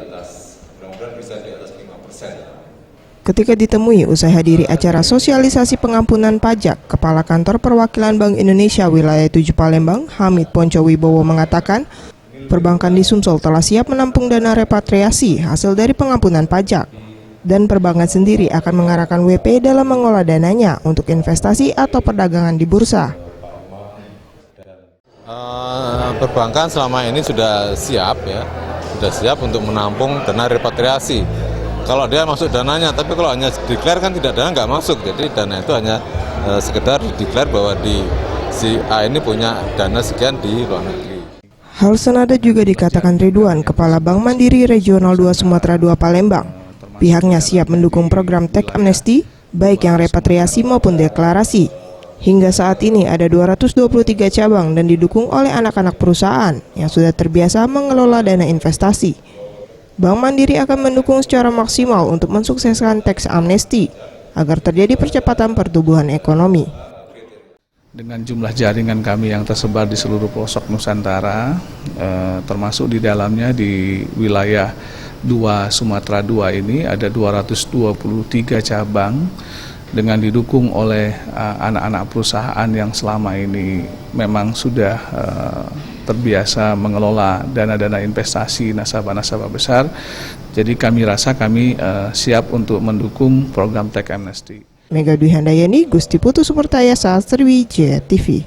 Mudah-mudahan bisa di atas 5%. Ketika ditemui usai hadiri acara sosialisasi pengampunan pajak, Kepala Kantor Perwakilan Bank Indonesia Wilayah 7 Palembang, Hamid Poncowibowo mengatakan, perbankan di Sumsel telah siap menampung dana repatriasi hasil dari pengampunan pajak. Dan perbankan sendiri akan mengarahkan WP dalam mengolah dananya untuk investasi atau perdagangan di bursa. Perbankan selama ini sudah siap untuk menampung dana repatriasi. Kalau dia masuk dananya, tapi kalau hanya declare kan tidak, dana nggak masuk. Jadi dana itu hanya sekedar declare bahwa si A ini punya dana sekian di luar negeri. Hal senada juga dikatakan Ridwan, Kepala Bank Mandiri Regional 2 Sumatera 2 Palembang. Pihaknya siap mendukung program Tax Amnesty, baik yang repatriasi maupun deklarasi. Hingga saat ini ada 223 cabang dan didukung oleh anak-anak perusahaan yang sudah terbiasa mengelola dana investasi. Bank Mandiri akan mendukung secara maksimal untuk mensukseskan Tax Amnesty agar terjadi percepatan pertumbuhan ekonomi. Dengan jumlah jaringan kami yang tersebar di seluruh pelosok Nusantara, termasuk di dalamnya di wilayah 2 Sumatera 2 ini ada 223 cabang dengan didukung oleh anak-anak perusahaan yang selama ini memang sudah terbiasa mengelola dana-dana investasi nasabah-nasabah besar. Jadi kami rasa kami siap untuk mendukung program Tax Amnesty. Mega Dwi Handayani, Gusti Putu Sumertaya, Sriwijaya TV.